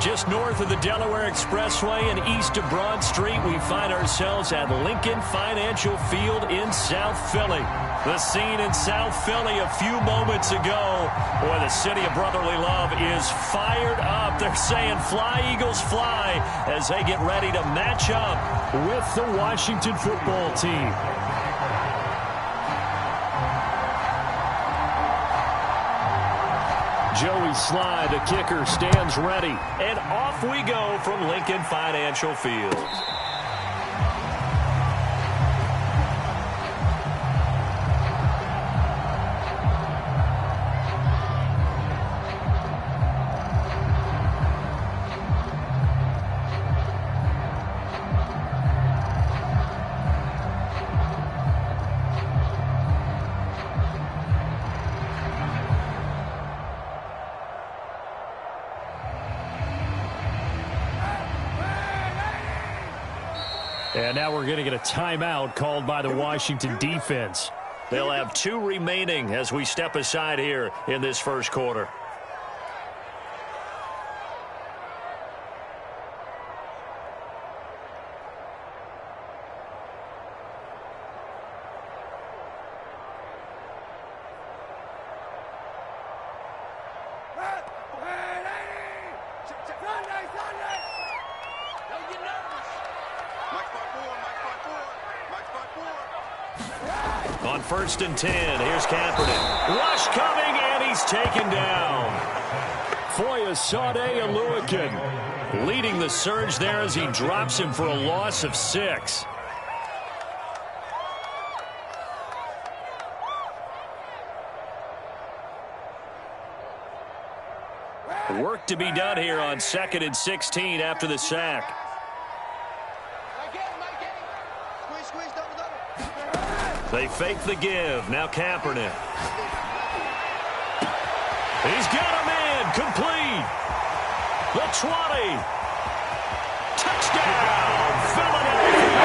Just north of the Delaware Expressway and east of Broad Street, we find ourselves at Lincoln Financial Field in South Philly. The scene in South Philly a few moments ago. Boy, the city of brotherly love is fired up. They're saying fly, Eagles, fly, as they get ready to match up with the Washington football team. Joey Sly, the kicker, stands ready. And off we go from Lincoln Financial Field. And now we're going to get a timeout called by the Washington defense. They'll have 2 remaining as we step aside here in this first quarter. On 1st and 10, here's Kaepernick. Rush coming, and he's taken down. Foyesade Oluokun leading the surge there as he drops him for a loss of 6. Work to be done here on 2nd and 16 after the sack. They fake the give. Now Kaepernick. He's got a man. Complete. The 20. Touchdown. Philadelphia.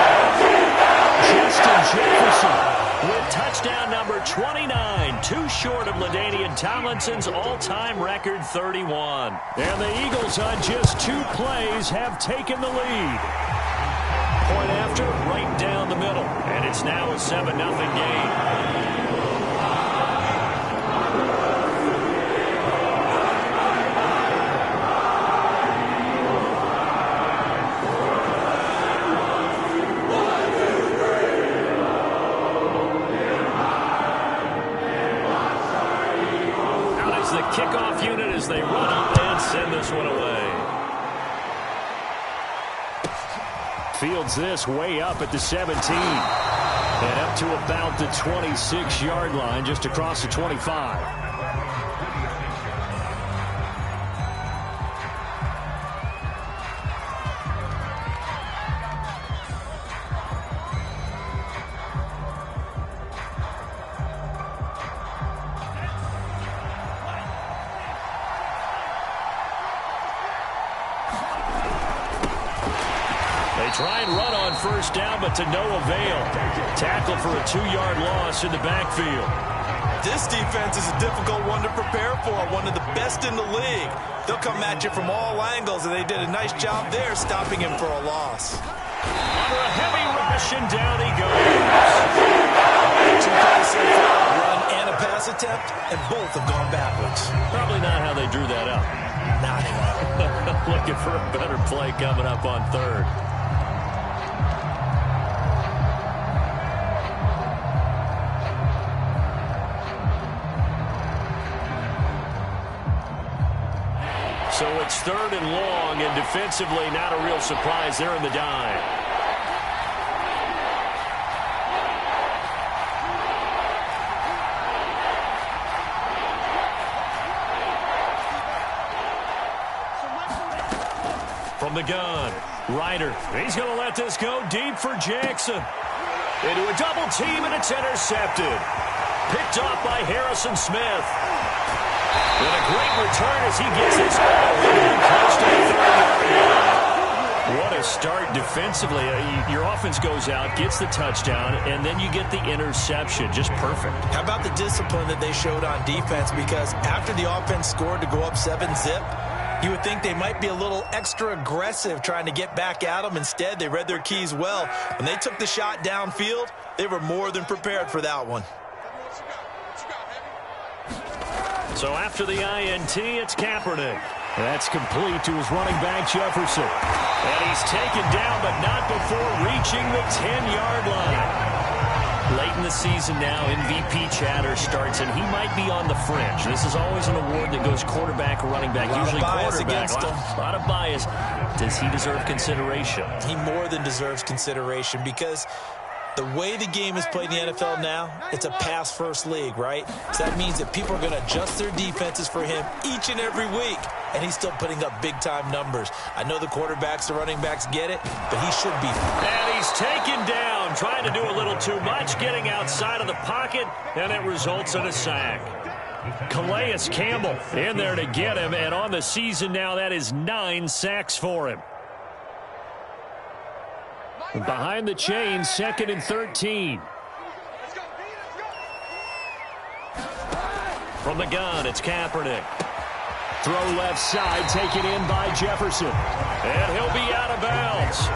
Justin Jefferson with touchdown number 29. Too short of LaDainian Tomlinson's all-time record 31. And the Eagles on just 2 plays have taken the lead. Point after, right down the middle. And it's now a 7-0 game. Out is the kickoff unit as they run up and send this one away. Fields this way up at the 17. And up to about the 26-yard line, just across the 25. Try and run on 1st down, but to no avail. Tackle for a 2-yard loss in the backfield. This defense is a difficult one to prepare for, one of the best in the league. They'll come at you from all angles, and they did a nice job there stopping him for a loss. Under a heavy rush, and down he goes. 2 plays so far, a run and a pass attempt, and both have gone backwards. Probably not how they drew that up. Not at all. Looking for a better play coming up on 3rd. So it's 3rd and long, and defensively not a real surprise there in the dime. From the gun, Ryder. He's going to let this go deep for Jackson. Into a double team, and it's intercepted. Picked off by Harrison Smith. And a great return as he gets this all the way close to the 30-yard line. What a start defensively. Your offense goes out, gets the touchdown, and then you get the interception. Just perfect. How about the discipline that they showed on defense? Because after the offense scored to go up 7-zip, You would think they might be a little extra aggressive trying to get back at them. Instead, they read their keys well. When they took the shot downfield, they were more than prepared for that one. So after the INT, it's Kaepernick. That's complete to his running back, Jefferson. And he's taken down, but not before reaching the 10-yard line. Late in the season now, MVP chatter starts, and he might be on the fringe. This is always an award that goes quarterback or running back, usually quarterback. A lot of bias. Does he deserve consideration? He more than deserves consideration because the way the game is played in the NFL now, it's a pass-first league, right? So that means that people are going to adjust their defenses for him each and every week, and he's still putting up big-time numbers. I know the quarterbacks, the running backs get it, but he should be. And he's taken down, trying to do a little too much, getting outside of the pocket, and it results in a sack. Calais Campbell in there to get him, and on the season now, that is 9 sacks for him. Behind the chains, 2nd and 13. From the gun, it's Kaepernick. Throw left side, taken in by Jefferson. And he'll be out of bounds.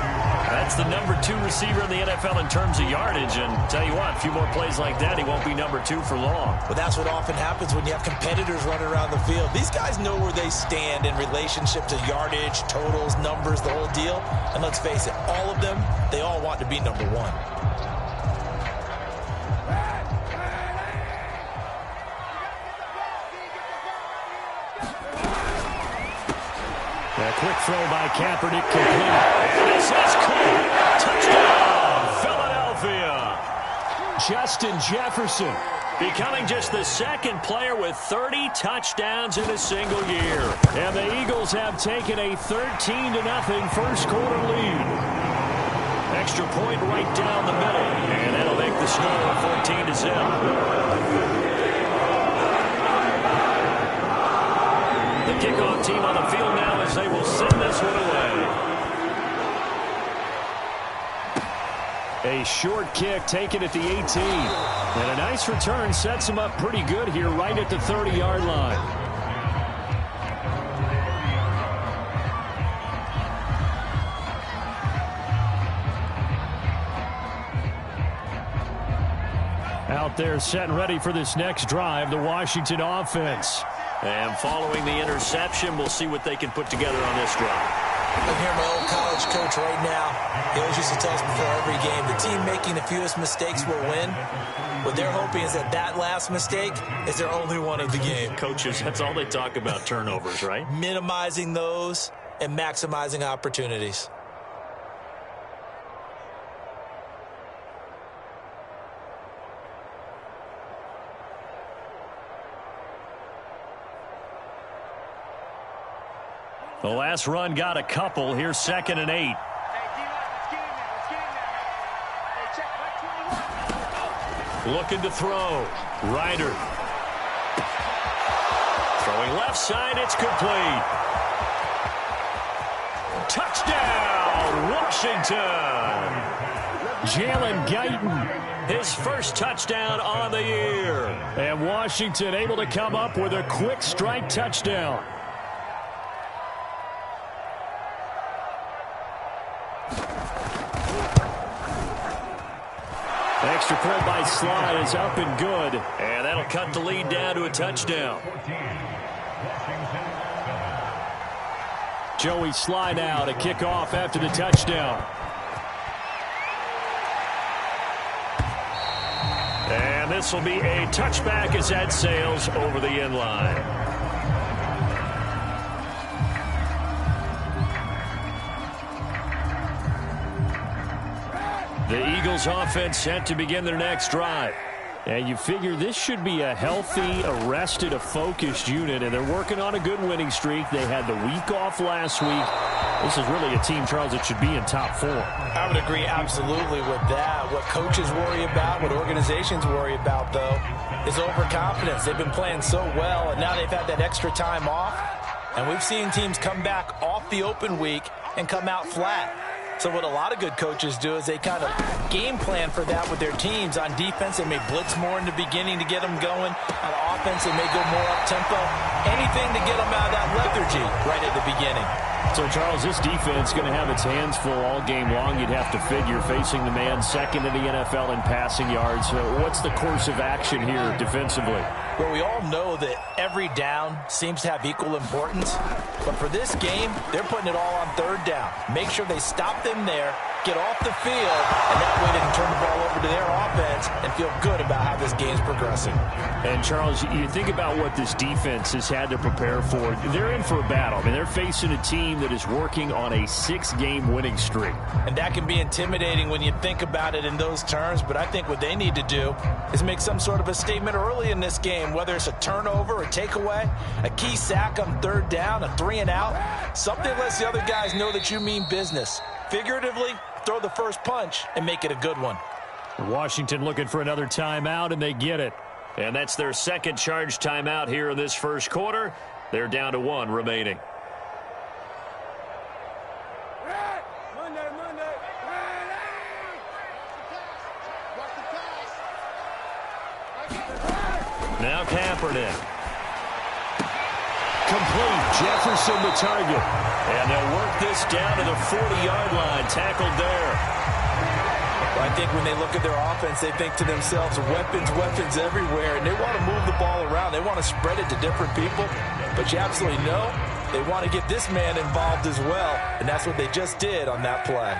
That's the number 2 receiver in the NFL in terms of yardage. And tell you what, a few more plays like that, he won't be number 2 for long. Well, that's what often happens when you have competitors running around the field. These guys know where they stand in relationship to yardage, totals, numbers, the whole deal. And let's face it, all of them, they all want to be number 1. A quick throw by Kaepernick complete. This is caught. Touchdown, Philadelphia. Justin Jefferson. Becoming just the 2nd player with 30 touchdowns in a single year. And the Eagles have taken a 13-0 first quarter lead. Extra point right down the middle. And that'll make the score 14-0. The kickoff team on the field now as they will send this one away. A short kick taken at the 18. And a nice return sets him up pretty good here right at the 30-yard line. Out there set and ready for this next drive, the Washington offense. And following the interception, we'll see what they can put together on this drive. I hear my old college coach right now. He always used to tell us before every game, the team making the fewest mistakes will win. What they're hoping is that that last mistake is their only one of the game. Coaches, that's all they talk about, turnovers, right? Minimizing those and maximizing opportunities. The last run got a couple. Here's 2nd and 8. Looking to throw. Ryder. Throwing left side. It's complete. Touchdown, Washington. Jalen Guyton. His first touchdown on the year. And Washington able to come up with a quick strike touchdown. Extra point by Slide is up and good. And that'll cut the lead down to a touchdown. Joey Slide now to kick off after the touchdown. And this will be a touchback as that sails over the end line. The Eagles offense set to begin their next drive. And you figure this should be a healthy, arrested, a focused unit, and they're working on a good winning streak. They had the week off last week. This is really a team, Charles, that should be in top 4. I would agree absolutely with that. What coaches worry about, what organizations worry about, though, is overconfidence. They've been playing so well, and now they've had that extra time off. And we've seen teams come back off the open week and come out flat. So what a lot of good coaches do is they kind of game plan for that with their teams. On defense, they may blitz more in the beginning to get them going. On offense, they may go more up-tempo. Anything to get them out of that lethargy right at the beginning. So, Charles, this defense is going to have its hands full all game long, you'd have to figure, facing the man second in the NFL in passing yards. What's the course of action here defensively? Well, we all know that every down seems to have equal importance. But for this game, they're putting it all on third down. Make sure they stop them there, get off the field, and that way they can turn the ball over to their offense and feel good about how this game's progressing. And, Charles, you think about what this defense has had to prepare for. They're in for a battle. I mean, they're facing a team that is working on a 6-game winning streak. And that can be intimidating when you think about it in those terms, but I think what they need to do is make some sort of a statement early in this game, whether it's a turnover, a takeaway, a key sack on third down, a 3-and-out, something that lets the other guys know that you mean business. Figuratively, throw the first punch and make it a good one. Washington looking for another timeout, and they get it. And that's their second charge timeout here in this first quarter. They're down to 1 remaining. Now Kaepernick. Complete. Jefferson the target. And they'll work this down to the 40-yard line. Tackled there. Well, I think when they look at their offense, they think to themselves, weapons, weapons everywhere. And they want to move the ball around. They want to spread it to different people. But you absolutely know they want to get this man involved as well. And that's what they just did on that play.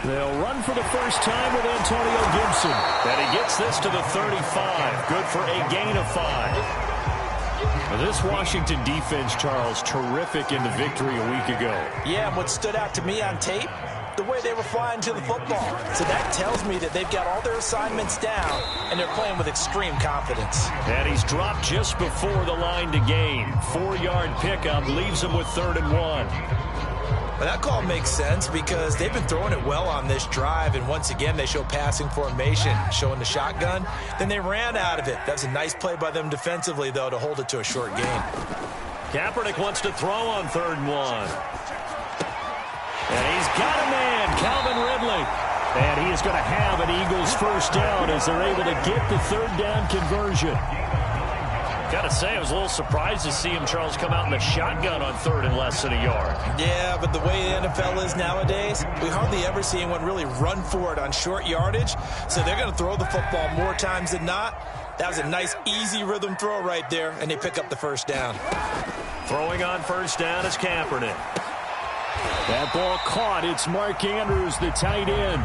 They'll run for the first time with Antonio Gibson. And he gets this to the 35. Good for a gain of 5. This Washington defense, Charles, terrific in the victory a week ago. Yeah, and what stood out to me on tape, the way they were flying to the football. So that tells me that they've got all their assignments down, and they're playing with extreme confidence. And he's dropped just before the line to gain. 4-yard pickup leaves him with 3rd and 1. Well, that call makes sense because they've been throwing it well on this drive, and once again they show passing formation, showing the shotgun. Then they ran out of it. That was a nice play by them defensively, though, to hold it to a short gain. Kaepernick wants to throw on 3rd and 1. And he's got a man, Calvin Ridley. And he is going to have an Eagles first down as they're able to get the 3rd down conversion. Got to say, I was a little surprised to see him, Charles, come out in the shotgun on 3rd and less than a yard. Yeah, but the way the NFL is nowadays, we hardly ever see anyone really run for it on short yardage. So they're going to throw the football more times than not. That was a nice, easy rhythm throw right there, and they pick up the first down. Throwing on first down is Kaepernick. That ball caught. It's Mark Andrews, the tight end.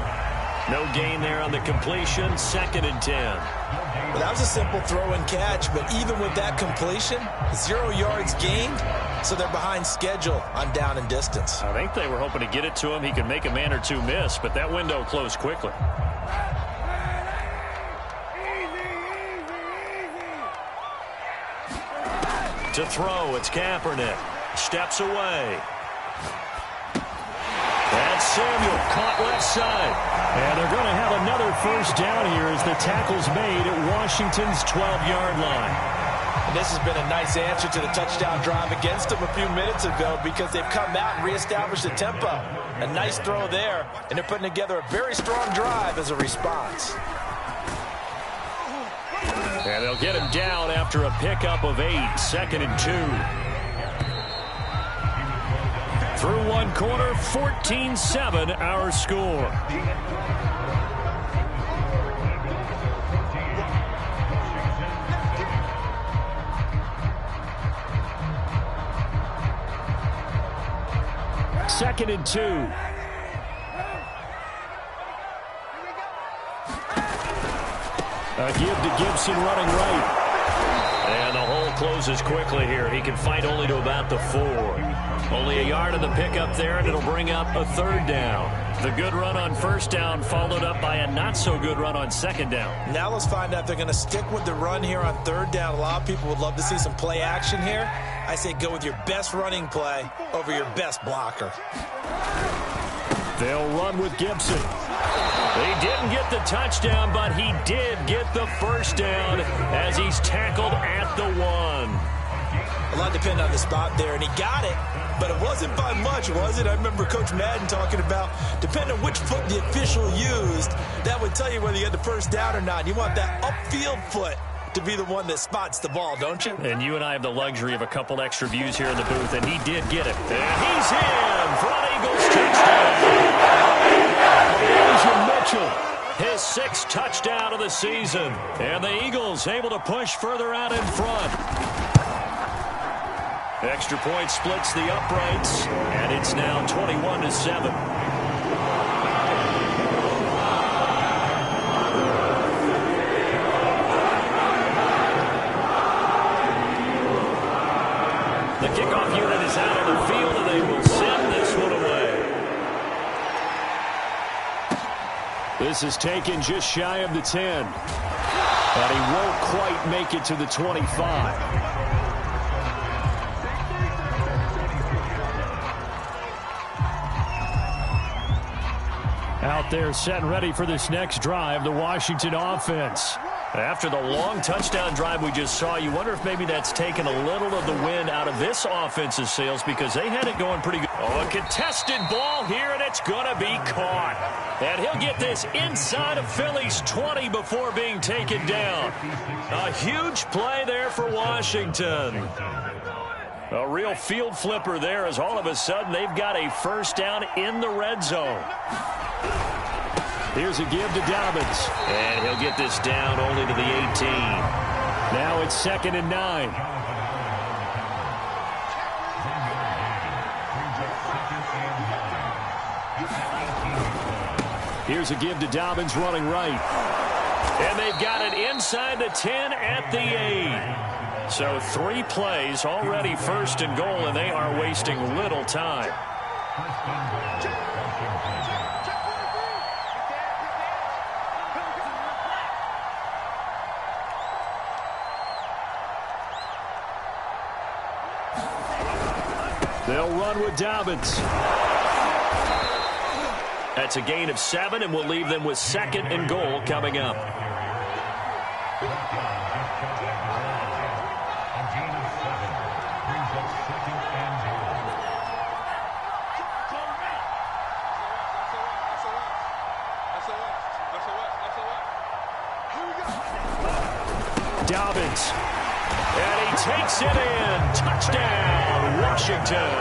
No gain there on the completion. 2nd and 10. Well, that was a simple throw and catch, but even with that completion, 0 yards gained, so they're behind schedule on down and distance. I think they were hoping to get it to him. He could make a man or two miss, but that window closed quickly. To throw, it's Kaepernick. Steps away. That's Samuel, caught left side. And they're going to have another first down here as the tackle's made at Washington's 12-yard line. And this has been a nice answer to the touchdown drive against them a few minutes ago because they've come out and reestablished the tempo. A nice throw there, and they're putting together a very strong drive as a response. And they'll get him down after a pickup of 8, 2nd and 2. Through one quarter, 14-7 our score. Second and 2. A give to Gibson running right. And the hole closes quickly here. He can fight only to about the 4. Only a yard of the pickup there, and it'll bring up a 3rd down. The good run on first down followed up by a not-so-good run on 2nd down. Now let's find out if they're going to stick with the run here on 3rd down. A lot of people would love to see some play action here. I say go with your best running play over your best blocker. They'll run with Gibson. He didn't get the touchdown, but he did get the first down as he's tackled at the 1. A lot depended on the spot there, and he got it, but it wasn't by much, was it? I remember Coach Madden talking about, depending on which foot the official used, that would tell you whether you had the first down or not. You want that upfield foot to be the one that spots the ball, don't you? And you and I have the luxury of a couple extra views here in the booth, and he did get it. And he's in for an Eagles touchdown. Mitchell, his 6th touchdown of the season. And the Eagles able to push further out in front. Extra point splits the uprights, and it's now 21-7. The kickoff unit is out on the field, and they will send this one away. This is taken just shy of the 10. And he won't quite make it to the 25. Out there set and ready for this next drive, the Washington offense. After the long touchdown drive we just saw, you wonder if maybe that's taken a little of the wind out of this offense's sails because they had it going pretty good. Oh, a contested ball here, and it's going to be caught. And he'll get this inside of Philly's 20 before being taken down. A huge play there for Washington. A real field flipper there as all of a sudden they've got a first down in the red zone. Here's a give to Dobbins. And he'll get this down only to the 18. Now it's 2nd and 9. Here's a give to Dobbins running right. And they've got it inside the 10 at the 8. So 3 plays already 1st and goal, and they are wasting little time. They'll run with Dobbins. That's a gain of 7, and we'll leave them with 2nd and goal coming up. Dobbins. And he takes it in. Touchdown, Washington.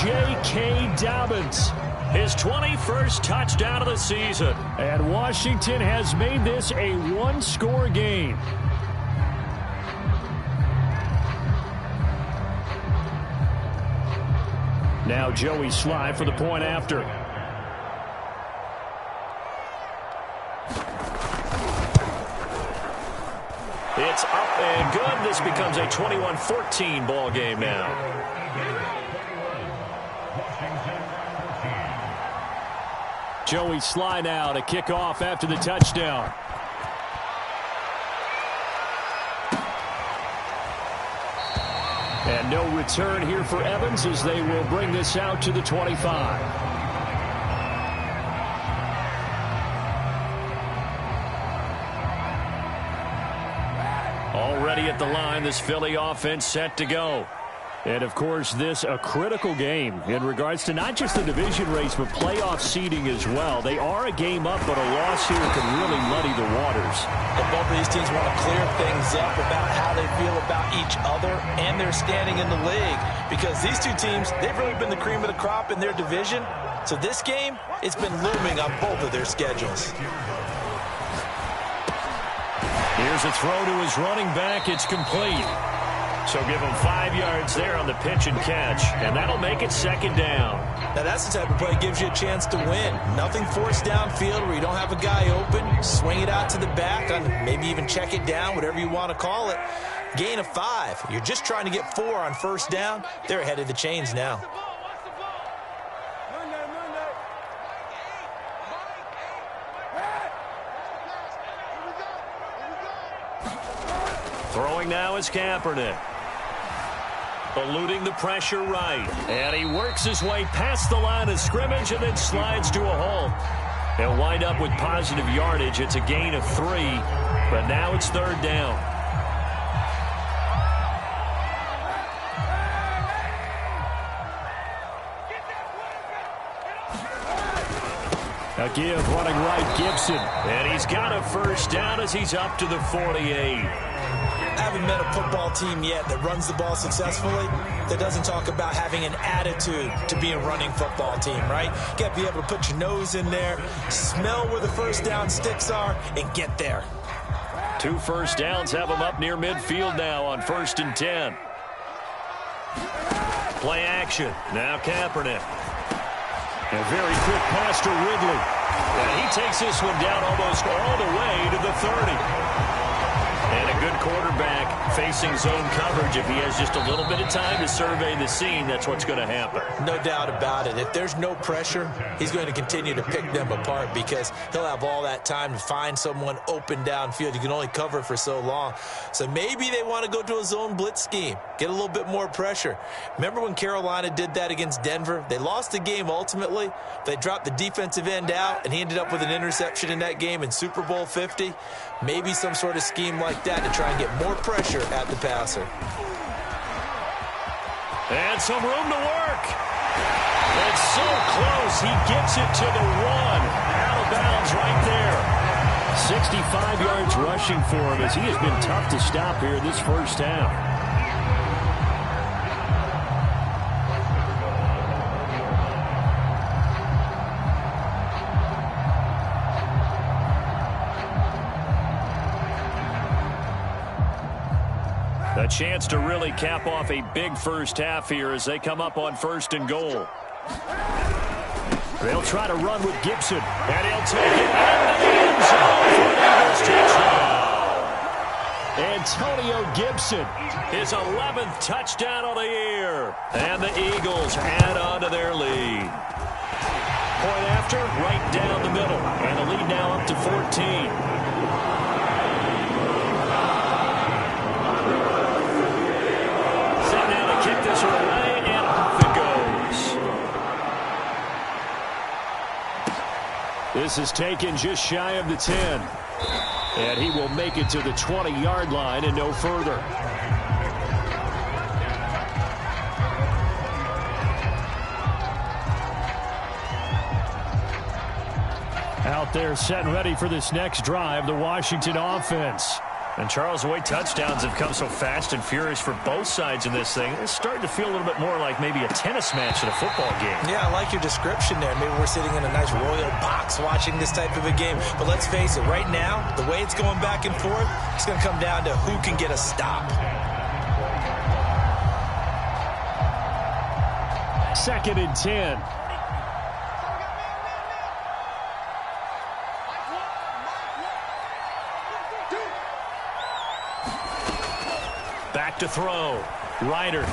J.K. Dobbins. His 21st touchdown of the season. And Washington has made this a one-score game. Now Joey Sly for the point after. It's up and good. This becomes a 21-14 ball game now. Joey Sly now to kick off after the touchdown. And no return here for Evans as they will bring this out to the 25. Already at the line, this Philly offense set to go. And, of course, this a critical game in regards to not just the division race, but playoff seeding as well. They are a game up, but a loss here can really muddy the waters. And both of these teams want to clear things up about how they feel about each other and their standing in the league. Because these two teams, they've really been the cream of the crop in their division. So this game, it's been looming on both of their schedules. Here's a throw to his running back. It's complete. So give him 5 yards there on the pitch and catch, and that'll make it 2nd down. Now that's the type of play that gives you a chance to win. Nothing forced downfield where you don't have a guy open. Swing it out to the back, maybe even check it down, whatever you want to call it. Gain of 5. You're just trying to get 4 on 1st down. They're ahead of the chains now. Throwing now is Kaepernick. Eluding the pressure right. And he works his way past the line of scrimmage and then slides to a hole. They'll wind up with positive yardage. It's a gain of 3, but now it's 3rd down. A give running right, Gibson. And he's got a 1st down as he's up to the 48. I haven't met a football team yet that runs the ball successfully that doesn't talk about having an attitude to be a running football team, right? You got to be able to put your nose in there, smell where the 1st down sticks are, and get there. 2 1st downs have him up near midfield now on 1st and 10. Play action. Now Kaepernick. A very quick pass to Ridley. And he takes this one down almost all the way to the 30. And a good quarterback facing zone coverage. If he has just a little bit of time to survey the scene, that's what's going to happen. No doubt about it. If there's no pressure, he's going to continue to pick them apart because he'll have all that time to find someone open downfield. You can only cover for so long. So maybe they want to go to a zone blitz scheme, get a little bit more pressure. Remember when Carolina did that against Denver? They lost the game ultimately. They dropped the defensive end out, and he ended up with an interception in that game in Super Bowl 50. Maybe some sort of scheme like that to try and get more pressure at the passer. And some room to work. It's so close. He gets it to the 1. Out of bounds right there. 65 yards rushing for him as he has been tough to stop here this 1st half. A chance to really cap off a big 1st half here as they come up on 1st and goal. They'll try to run with Gibson. And he'll take it into the end zone for an Eagles touchdown. Antonio Gibson. His 11th touchdown of the year. And the Eagles add on to their lead. Point after, right down the middle. And the lead now up to 14. Kick this one away, and off it goes. This is taken just shy of the 10. And he will make it to the 20-yard line and no further. Out there set and ready for this next drive, the Washington offense. And, Charles, the way touchdowns have come so fast and furious for both sides in this thing, it's starting to feel a little bit more like maybe a tennis match in a football game. Yeah, I like your description there. Maybe we're sitting in a nice royal box watching this type of a game. But let's face it, right now, the way it's going back and forth, it's going to come down to who can get a stop. 2nd and 10. Back to throw. Ryder.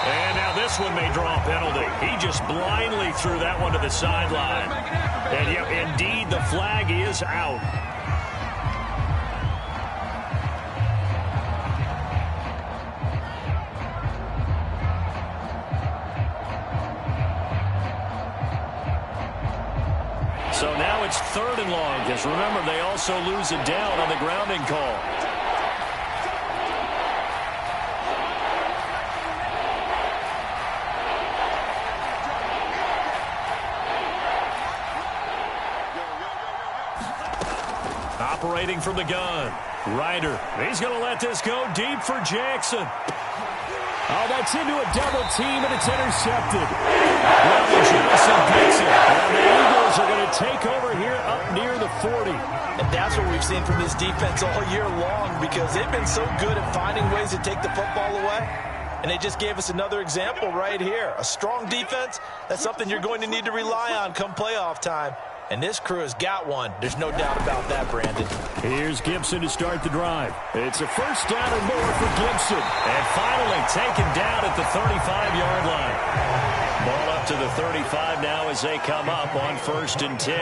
And now this one may draw a penalty. He just blindly threw that one to the sideline. And yep, indeed, the flag is out. So now it's 3rd and long, because remember, they also lose a down on the grounding call. Operating from the gun. Ryder. He's going to let this go deep for Jackson. Oh, that's into a double team, and it's intercepted. Well, Johnson picks it. And the Eagles are going to take over here up near the 40. And that's what we've seen from this defense all year long because they've been so good at finding ways to take the football away. And they just gave us another example right here. A strong defense, that's something you're going to need to rely on come playoff time. And this crew has got one. There's no doubt about that, Brandon. Here's Gibson to start the drive. It's a 1st down and more for Gibson. And finally taken down at the 35-yard line. Ball up to the 35 now as they come up on 1st and 10.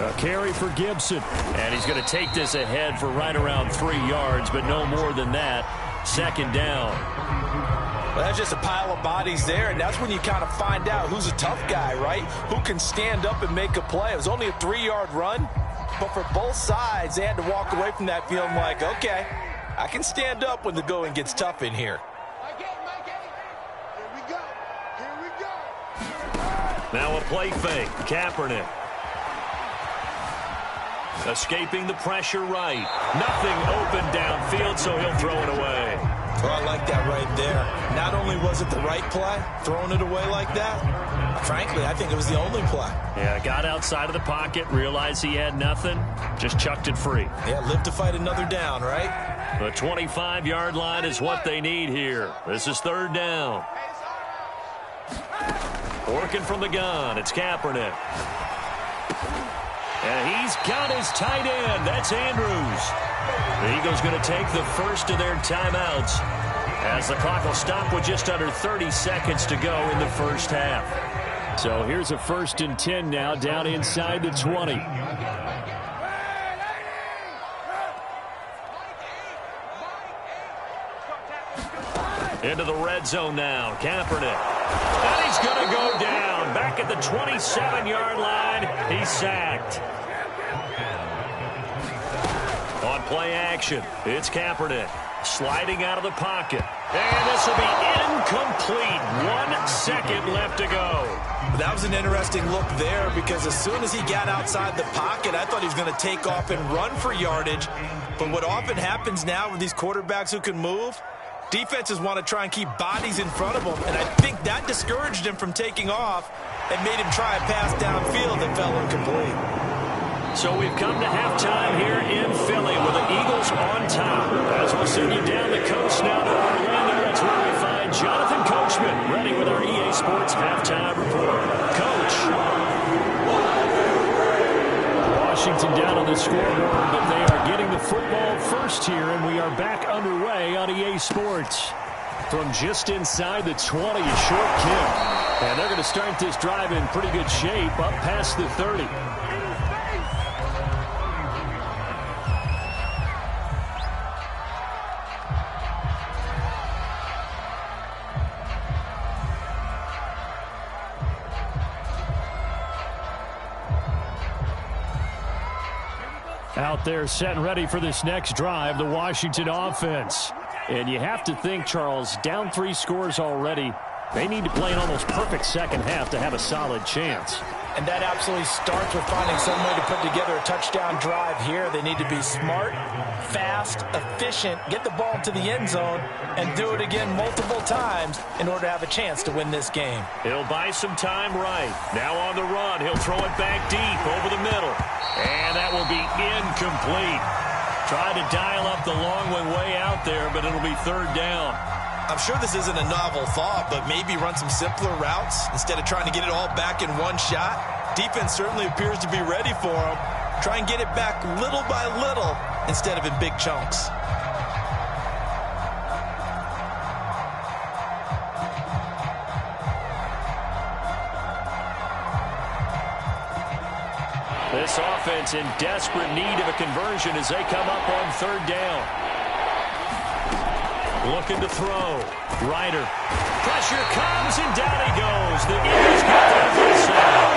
A carry for Gibson. And he's going to take this ahead for right around 3 yards, but no more than that. 2nd down. That's just a pile of bodies there, and that's when you kind of find out who's a tough guy, right? Who can stand up and make a play. It was only a 3-yard run, but for both sides, they had to walk away from that feeling like, okay, I can stand up when the going gets tough in here. Now a play fake. Kaepernick. Escaping the pressure right. Nothing open downfield, so he'll throw it away. Oh, I like that right there. Not only was it the right play, throwing it away like that, frankly, I think it was the only play. Yeah, got outside of the pocket, realized he had nothing, just chucked it free. Yeah, live to fight another down, right? The 25-yard line is what they need here. This is 3rd down. Working from the gun, it's Kaepernick. And he's got his tight end. That's Andrews. The Eagles going to take the first of their timeouts as the clock will stop with just under 30 seconds to go in the first half. So here's a 1st and 10 now down inside the 20. Into the red zone now. Kaepernick. And he's going to go down. Back at the 27-yard line. He's sacked. On play action, it's Kaepernick. Sliding out of the pocket. And this will be incomplete. 1 second left to go. That was an interesting look there because as soon as he got outside the pocket, I thought he was going to take off and run for yardage. But what often happens now with these quarterbacks who can move, defenses want to try and keep bodies in front of them, and I think that discouraged him from taking off and made him try a pass downfield that fell incomplete. So we've come to halftime here in Philly with the Eagles on top. As we'll send you down the coast now to Orlando, that's where we find Jonathan Coachman ready with our EA Sports halftime report. Coach. Washington down on the scoreboard, but they are getting the football first here, and we are back underway on EA Sports. From just inside the 20, a short kick. And they're going to start this drive in pretty good shape, up past the 30. Out there set and ready for this next drive, the Washington offense. And you have to think, Charles, down 3 scores already. They need to play an almost perfect second half to have a solid chance. And that absolutely starts with finding some way to put together a touchdown drive here. They need to be smart, fast, efficient, get the ball to the end zone, and do it again multiple times in order to have a chance to win this game. He'll buy some time right. Now on the run, he'll throw it back deep over the middle. And that will be incomplete. Try to dial up the long one way out there, but it'll be 3rd down. I'm sure this isn't a novel thought, but maybe run some simpler routes instead of trying to get it all back in one shot. Defense certainly appears to be ready for him. Try and get it back little by little instead of in big chunks. This offense in desperate need of a conversion as they come up on 3rd down. Looking to throw. Ryder. Pressure comes, and down he goes. The Eagles get there for a sack.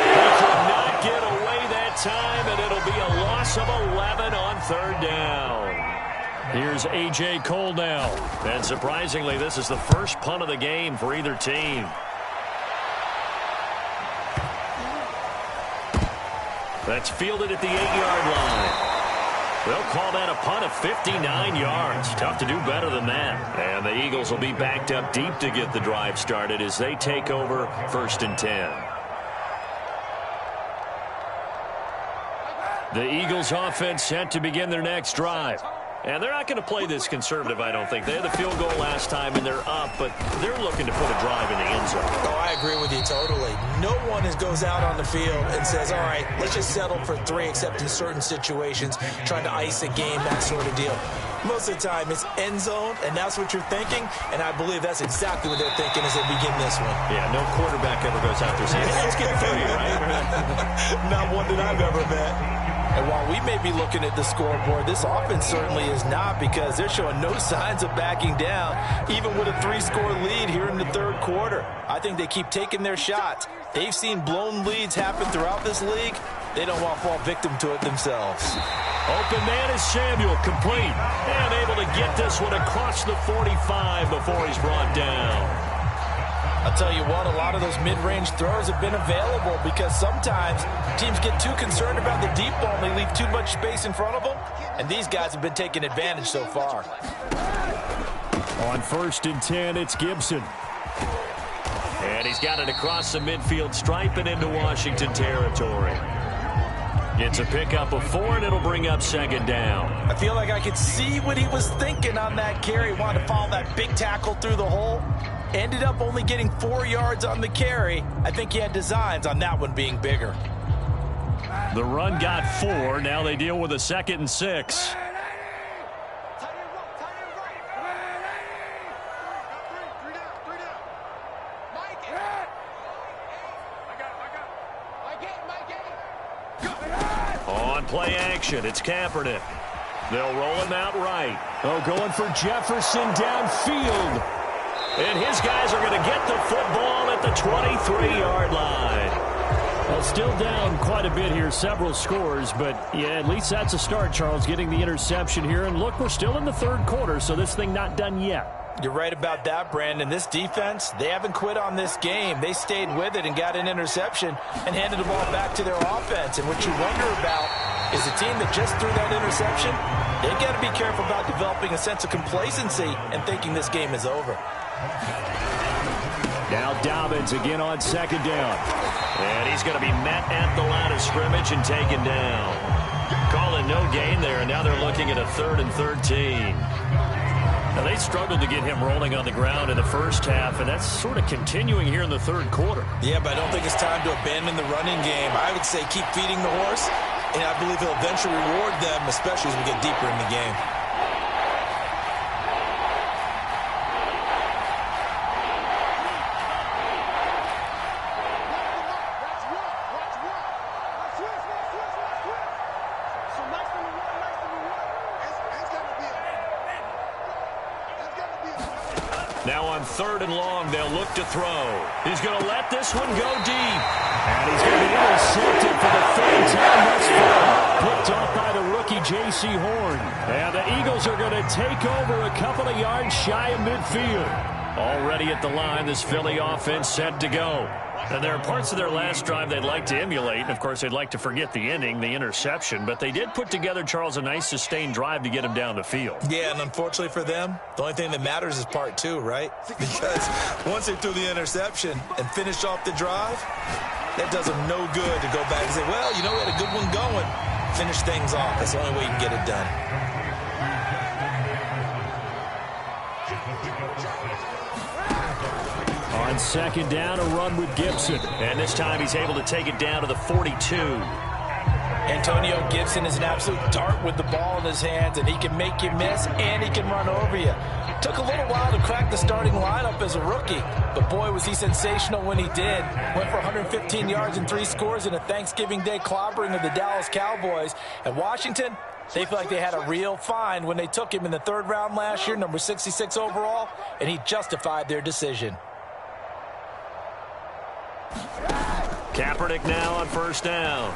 They could not get away that time, and it'll be a loss of 11 on 3rd down. Here's A.J. Cole now. And surprisingly, this is the first punt of the game for either team. That's fielded at the 8-yard line. They'll call that a punt of 59 yards. Tough to do better than that. And the Eagles will be backed up deep to get the drive started as they take over 1st and 10. The Eagles offense set to begin their next drive. And they're not going to play this conservative, I don't think. They had the field goal last time, and they're up, but they're looking to put a drive in the end zone. Oh, I agree with you totally. No one goes out on the field and says, all right, let's just settle for 3, except in certain situations, trying to ice a game, that sort of deal. Most of the time, it's end zone, and that's what you're thinking, and I believe that's exactly what they're thinking as they begin this one. Yeah, no quarterback ever goes out there saying, hey, let's get 3, right? Not one that I've ever met. And while we may be looking at the scoreboard, this offense certainly is not, because they're showing no signs of backing down, even with a 3-score lead here in the third quarter. I think they keep taking their shots. They've seen blown leads happen throughout this league. They don't want to fall victim to it themselves. Open man is Samuel, complete. And able to get this one across the 45 before he's brought down. I'll tell you what, a lot of those mid-range throws have been available, because sometimes teams get too concerned about the deep ball and they leave too much space in front of them. And these guys have been taking advantage so far. On 1st and 10, it's Gibson. And he's got it across the midfield stripe and into Washington territory. It's a pickup of 4, and it'll bring up 2nd down. I feel like I could see what he was thinking on that carry. Wanted to follow that big tackle through the hole. Ended up only getting 4 yards on the carry. I think he had designs on that one being bigger. The run got 4. Now they deal with a 2nd and 6. On play action, it's Kaepernick. They'll roll him out right. Oh, going for Jefferson downfield. And his guys are going to get the football at the 23-yard line. Well, still down quite a bit here, several scores, but yeah, at least that's a start, Charles, getting the interception here. And look, we're still in the third quarter, so this thing not done yet. You're right about that, Brandon. This defense, they haven't quit on this game. They stayed with it and got an interception and handed the ball back to their offense. And what you wonder about is a team that just threw that interception, they've got to be careful about developing a sense of complacency and thinking this game is over. Now Dobbins again on 2nd down. And he's going to be met at the line of scrimmage and taken down. Calling no gain there, and now they're looking at a 3rd and 13. Now they struggled to get him rolling on the ground in the first half, and that's sort of continuing here in the third quarter. Yeah, but I don't think it's time to abandon the running game. I would say keep feeding the horse, and I believe he'll eventually reward them, especially as we get deeper in the game. Now on 3rd and long, they'll look to throw. He's going to let this one go deep. And he's going to be intercepted for the 3rd time thus far. Picked off by the rookie J.C. Horn. And the Eagles are going to take over a couple of yards shy of midfield. Already at the line, this Philly offense set to go. And there are parts of their last drive they'd like to emulate. Of course, they'd like to forget the ending, the interception. But they did put together, Charles, a nice sustained drive to get him down the field. Yeah, and unfortunately for them, the only thing that matters is part 2, right? Because once they threw the interception and finished off the drive, that does them no good to go back and say, well, you know, we had a good one going. Finish things off. That's the only way you can get it done. On 2nd down, a run with Gibson. And this time he's able to take it down to the 42. Antonio Gibson is an absolute dart with the ball in his hands, and he can make you miss, and he can run over you. Took a little while to crack the starting lineup as a rookie, but boy, was he sensational when he did. Went for 115 yards and 3 scores in a Thanksgiving Day clobbering of the Dallas Cowboys. And Washington, they feel like they had a real find when they took him in the 3rd round last year, number 66 overall, and he justified their decision. Kaepernick now on 1st down.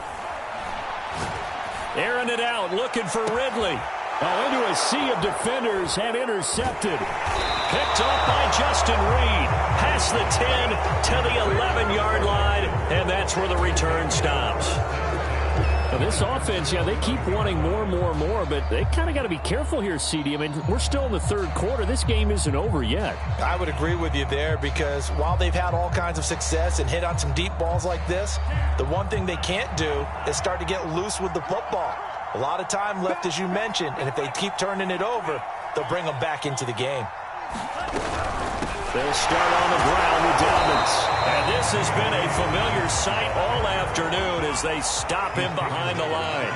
Airing it out, looking for Ridley. Into a sea of defenders and intercepted. Picked off by Justin Reed. Past the 10 to the 11-yard line, and that's where the return stops. Now this offense, yeah, they keep wanting more and more and more, but they kind of got to be careful here, CD. I mean, we're still in the 3rd quarter. This game isn't over yet. I would agree with you there, because while they've had all kinds of success and hit on some deep balls like this, the one thing they can't do is start to get loose with the football. A lot of time left, as you mentioned, and if they keep turning it over, they'll bring them back into the game. They'll start on the ground with Dobbins. And this has been a familiar sight all afternoon as they stop him behind the line.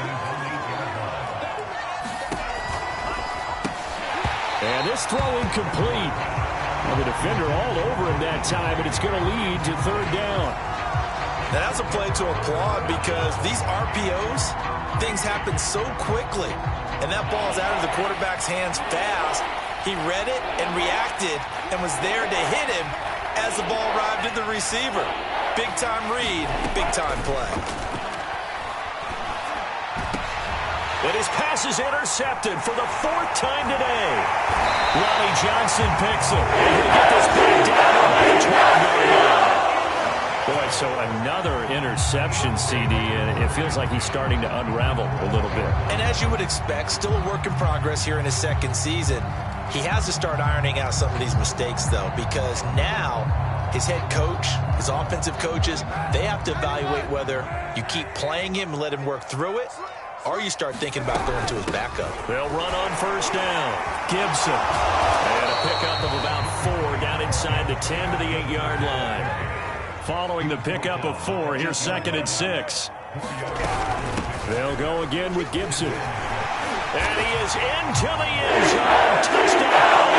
And this throw incomplete. Well, the defender all over him that time, but it's going to lead to 3rd down. Now, that's a play to applaud, because these RPOs, things happen so quickly. And that ball is out of the quarterback's hands fast. He read it and reacted and was there to hit him as the ball arrived at the receiver. Big-time read, big-time play. And his pass is intercepted for the 4th time today. Ronnie Johnson picks him. And he'll get this back down around the 12-yard line. Boy, so another interception, CD, and it feels like he's starting to unravel a little bit. And as you would expect, still a work in progress here in his 2nd season. He has to start ironing out some of these mistakes, though, because now his head coach, his offensive coaches, they have to evaluate whether you keep playing him and let him work through it, or you start thinking about going to his backup. They'll run on 1st down. Gibson. And a pickup of about 4 down inside the 10 to the 8-yard line. Following the pickup of 4, here's 2nd and 6. They'll go again with Gibson. And he is into the end zone. Touchdown.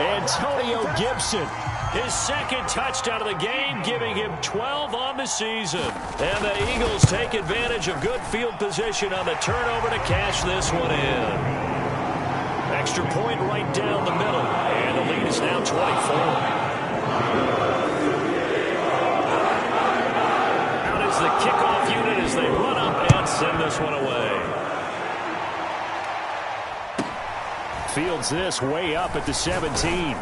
Antonio Gibson, his 2nd touchdown of the game, giving him 12 on the season. And the Eagles take advantage of good field position on the turnover to cash this one in. Extra point right down the middle. And the lead is now 24. Out is the kickoff unit as they run up and send this one away. Fields this way up at the 17.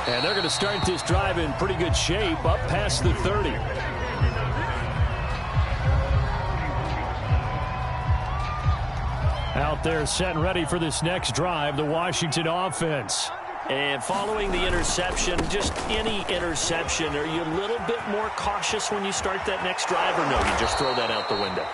And they're going to start this drive in pretty good shape up past the 30. Out there set and ready for this next drive, the Washington offense. And following the interception, just any interception, are you a little bit more cautious when you start that next drive, or no, you just throw that out the window?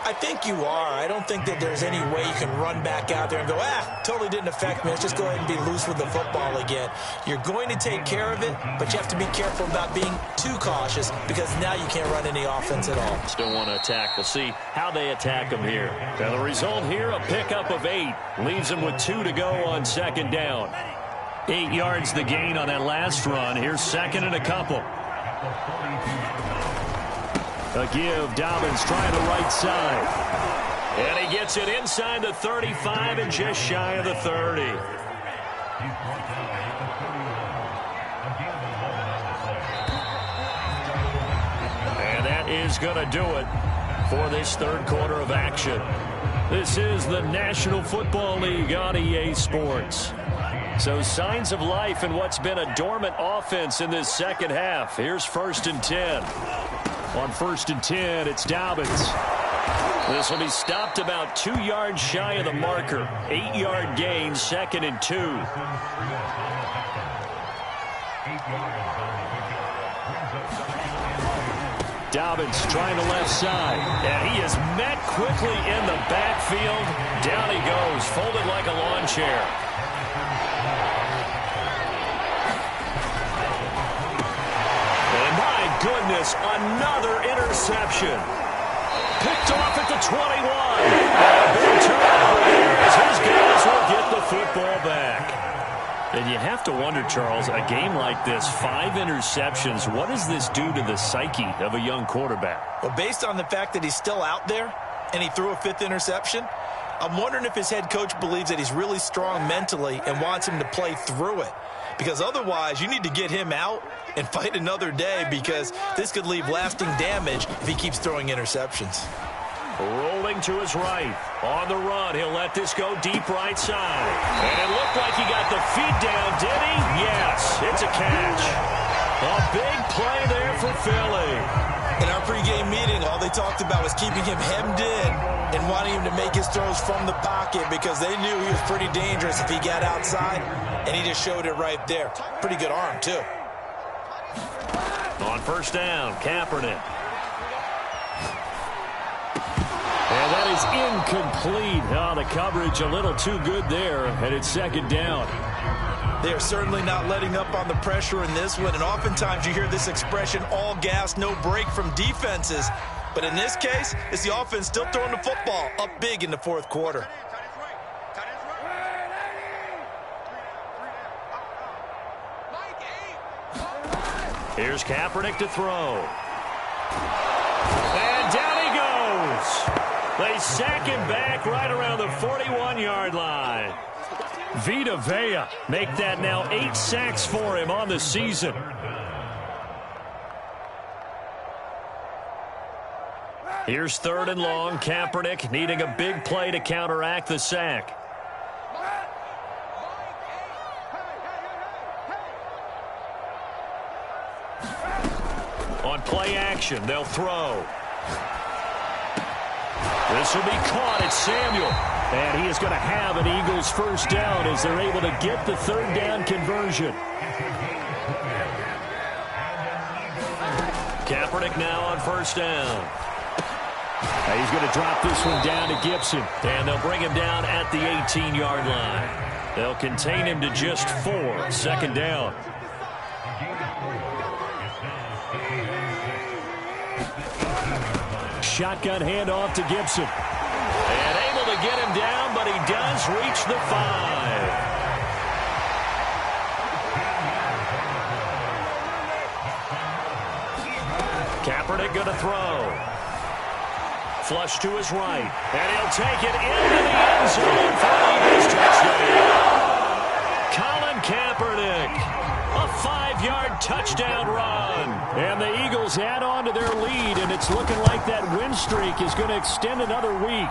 I think you are. I don't think that there's any way you can run back out there and go, totally didn't affect me. Let's just go ahead and be loose with the football again. You're going to take care of it, but you have to be careful about being too cautious because now you can't run any offense at all. Still want to attack. We'll see how they attack them here. And the result here, a pickup of 8. Leaves them with 2 to go on 2nd down. 8 yards the gain on that last run. Here's 2nd and a couple. A give, Dobbins trying the right side. And he gets it inside the 35 and just shy of the 30. And that is going to do it for this 3rd quarter of action. This is the National Football League on EA Sports. So signs of life in what's been a dormant offense in this 2nd half. Here's 1st and 10. On 1st and 10, it's Dobbins. This will be stopped about 2 yards shy of the marker. 8-yard gain, 2nd and 2. Dobbins trying the left side. And he is met quickly in the backfield. Down he goes, folded like a lawn chair. Goodness, another interception. Picked off at the 21. And a big turnover there as his guys will get the football back. And you have to wonder, Charles, a game like this, 5 interceptions, what does this do to the psyche of a young quarterback? Well, based on the fact that he's still out there and he threw a 5th interception, I'm wondering if his head coach believes that he's really strong mentally and wants him to play through it. Because otherwise, you need to get him out and fight another day because this could leave lasting damage if he keeps throwing interceptions. Rolling to his right. On the run, he'll let this go deep right side. And it looked like he got the feet down, did he? Yes, it's a catch. A big play there for Philly. In our pregame meeting, all they talked about was keeping him hemmed in and wanting him to make his throws from the pocket because they knew he was pretty dangerous if he got outside, and he just showed it right there. Pretty good arm, too. On 1st down, Kaepernick. And that is incomplete. Oh, the coverage a little too good there, and it's 2nd down. They are certainly not letting up on the pressure in this one, and oftentimes you hear this expression, all gas, no break from defenses. But in this case, it's the offense still throwing the football up big in the 4th quarter. Here's Kaepernick to throw. And down he goes. goes. They sack him back right around the 41-yard line. Vita Vea make that now 8 sacks for him on the season. Here's 3rd and long. Kaepernick needing a big play to counteract the sack. On play action, they'll throw. This will be caught. It's Samuel. And he is going to have an Eagles first down as they're able to get the 3rd down conversion. Kaepernick now on first down. He's going to drop this one down to Gibson. And they'll bring him down at the 18-yard line. They'll contain him to just 4. 2nd down. Shotgun handoff to Gibson. And able to get him down, but he does reach the 5. Kaepernick going to throw. Flush to his right. And he'll take it into the end zone for the Eagles touchdown. Colin Kaepernick. A 5-yard touchdown run. And the Eagles add on to their lead, and it's looking like that win streak is going to extend another week.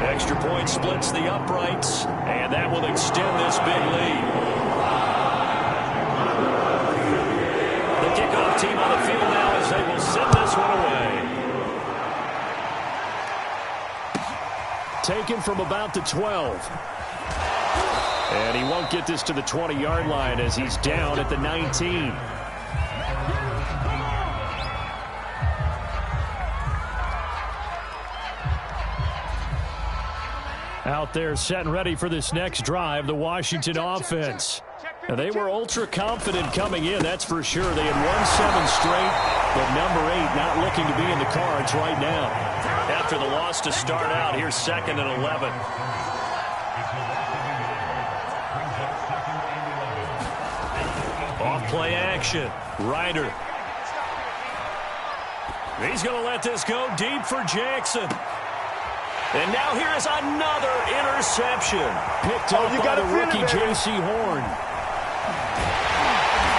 Extra point splits the uprights, and that will extend this big lead. The kickoff team on the field now as they will send this one away. Taken from about the 12. And he won't get this to the 20-yard line as he's down at the 19. Out there set and ready for this next drive, the Washington offense. Now, they were ultra confident coming in, that's for sure. They had won 7 straight, but number 8 not looking to be in the cards right now. After the loss to start out, here's 2nd and 11. Off play action. Ryder. He's going to let this go deep for Jackson. And now here is another interception. Picked up by the rookie J.C. Horn.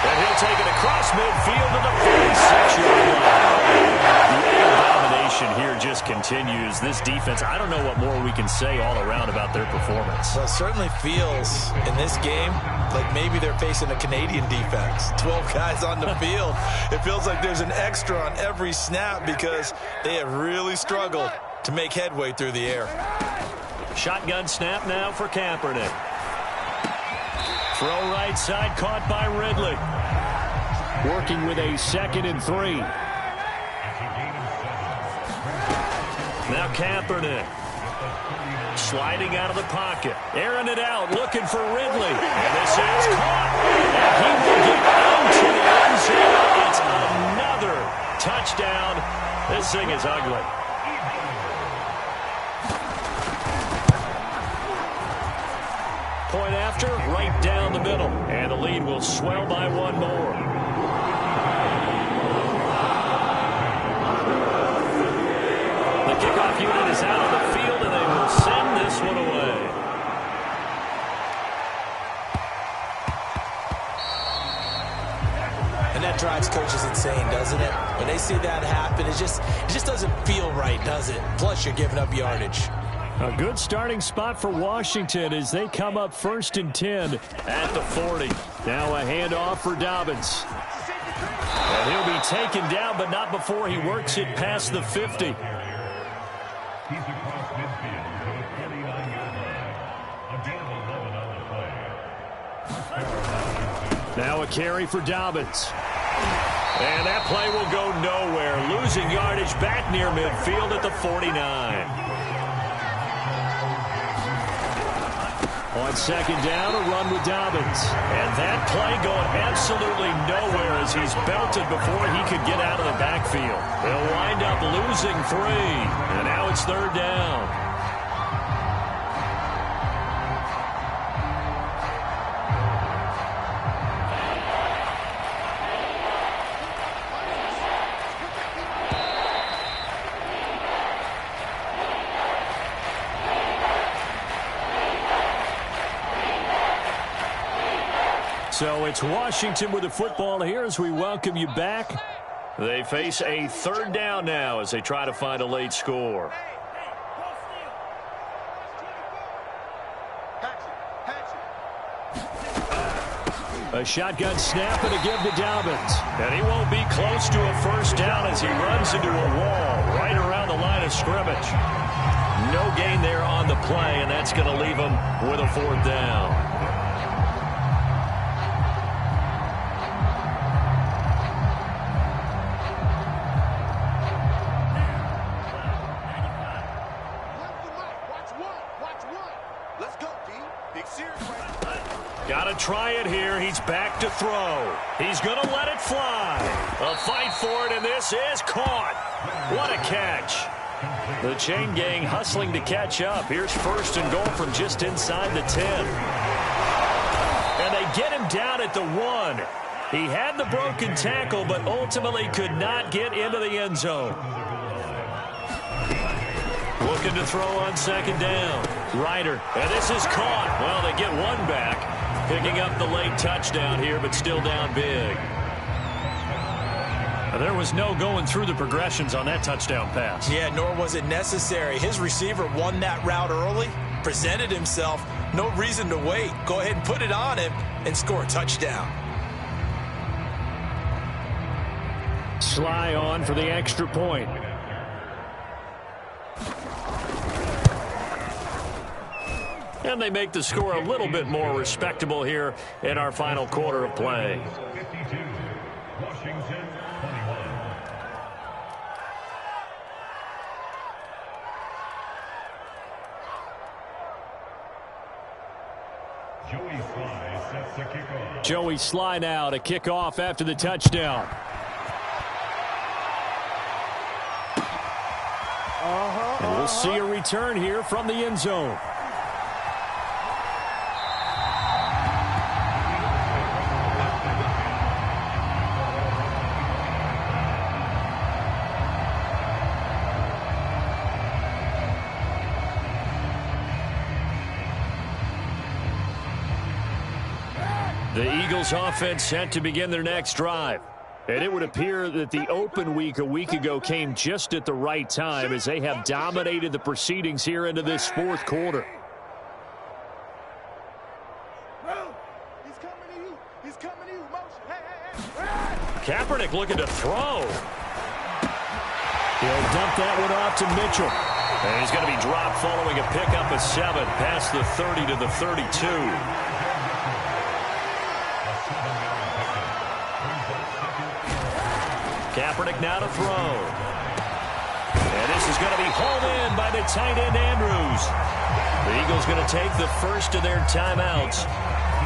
And he'll take it across midfield to the 46-yard line. The air domination here just continues. This defense, I don't know what more we can say all around about their performance. Well, it certainly feels in this game like maybe they're facing a Canadian defense. 12 guys on the field. It feels like there's an extra on every snap because they have really struggled to make headway through the air. Shotgun snap now for Kaepernick. Throw right side caught by Ridley. Working with a 2nd and 3. Now Kaepernick. Sliding out of the pocket. Airing it out, looking for Ridley. And this is caught. And he will get into the end zone. It's another touchdown. This thing is ugly. Point after, right down the middle. And the lead will swell by 1 more. The kickoff unit is out on the field, and they will send this one away. And that drives coaches insane, doesn't it? When they see that happen, it just doesn't feel right, does it? Plus, you're giving up yardage. A good starting spot for Washington as they come up 1st and 10 at the 40. Now a handoff for Dobbins. And he'll be taken down, but not before he works it past the 50. Now a carry for Dobbins. And that play will go nowhere. Losing yardage back near midfield at the 49. On 2nd down, a run with Dobbins. And that play going absolutely nowhere as he's belted before he could get out of the backfield. They'll wind up losing 3. And now it's 3rd down. So it's Washington with the football here as we welcome you back. They face a third down now as they try to find a late score. A shotgun snap and a give to Dobbins. And he won't be close to a first down as he runs into a wall right around the line of scrimmage. No gain there on the play, and that's going to leave him with a fourth down. Got to try it here. He's back to throw. He's going to let it fly. A fight for it, and this is caught. What a catch. The chain gang hustling to catch up. Here's first and goal from just inside the 10. And they get him down at the 1. He had the broken tackle, but ultimately could not get into the end zone. Looking to throw on second down. Ryder, and this is caught. Well, they get one back. Picking up the late touchdown here, but still down big. There was no going through the progressions on that touchdown pass. Yeah, nor was it necessary. His receiver won that route early, presented himself. No reason to wait. Go ahead and put it on him and score a touchdown. Sly on for the extra point. And they make the score a little bit more respectable here in our final quarter of play. Joey Sly now to kick off after the touchdown. And we'll see a return here from the end zone. The Eagles offense set to begin their next drive. And it would appear that the open week a week ago came just at the right time as they have dominated the proceedings here into this fourth quarter. Kaepernick looking to throw. He'll dump that one off to Mitchell. And he's going to be dropped following a pickup of 7 past the 30 to the 32. Kaepernick now to throw. And this is going to be hauled in by the tight end Andrews. The Eagles going to take the first of their timeouts.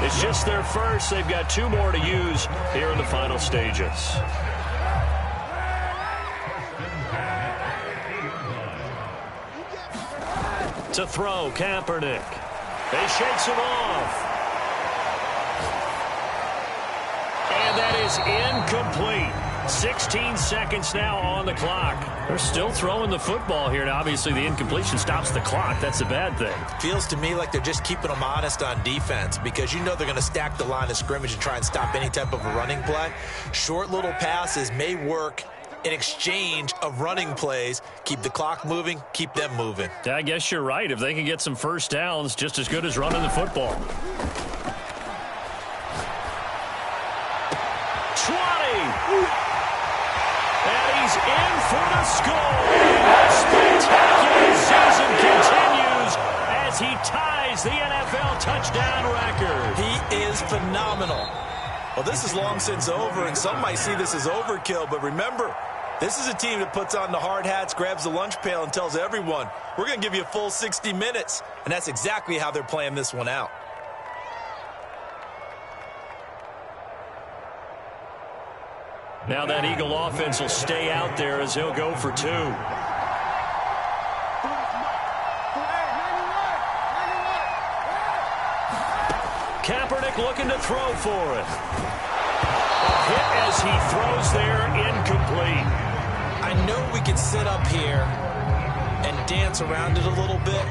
It's just their first. They've got 2 more to use here in the final stages. To throw, Kaepernick. He shakes him off. And that is incomplete. 16 seconds now on the clock. They're still throwing the football here. Now, obviously, the incompletion stops the clock. That's a bad thing. Feels to me like they're just keeping them honest on defense because you know they're going to stack the line of scrimmage and try and stop any type of a running play. Short little passes may work in exchange of running plays. Keep the clock moving, keep them moving. I guess you're right. If they can get some first downs, just as good as running the football. 20! And he's in for the score. A spectacular season continues as he ties the NFL touchdown record. He is phenomenal. Well, this is long since over, and some might see this as overkill, but remember, this is a team that puts on the hard hats, grabs the lunch pail, and tells everyone, we're going to give you a full 60 minutes. And that's exactly how they're playing this one out. Now that Eagle offense will stay out there as he'll go for 2. Kaepernick looking to throw for it. A hit as he throws there, incomplete. I know we can sit up here and dance around it a little bit,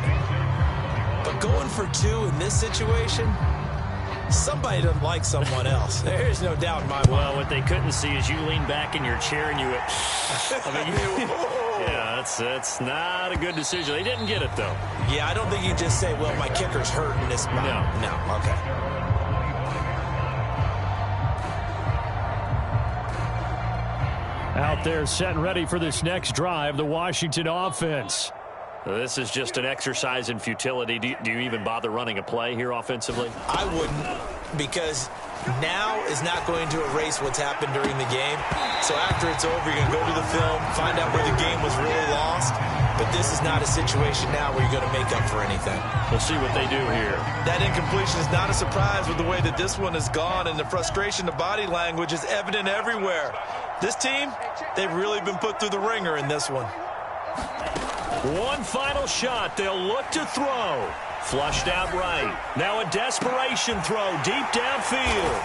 but going for 2 in this situation, Somebody doesn't like someone else. There's no doubt in my mind. Well, what they couldn't see is you lean back in your chair and you went, I mean, yeah, that's not a good decision. They didn't get it, though. Yeah, I don't think you just say, well, my kicker's hurting this month. No, okay. Out there set and ready for this next drive, the Washington offense. This is just an exercise in futility. Do you even bother running a play here offensively? I wouldn't, because now is not going to erase what's happened during the game. So after it's over, you're going to go to the film, find out where the game was really lost. But this is not a situation now where you're going to make up for anything. We'll see what they do here. That incompletion is not a surprise with the way that this one has gone, and the frustration, the body language is evident everywhere. This team, they've really been put through the ringer in this one. One final shot. They'll look to throw. Flushed out right. Now a desperation throw deep downfield.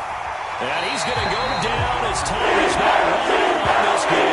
And he's going to go down as time is now running on this game.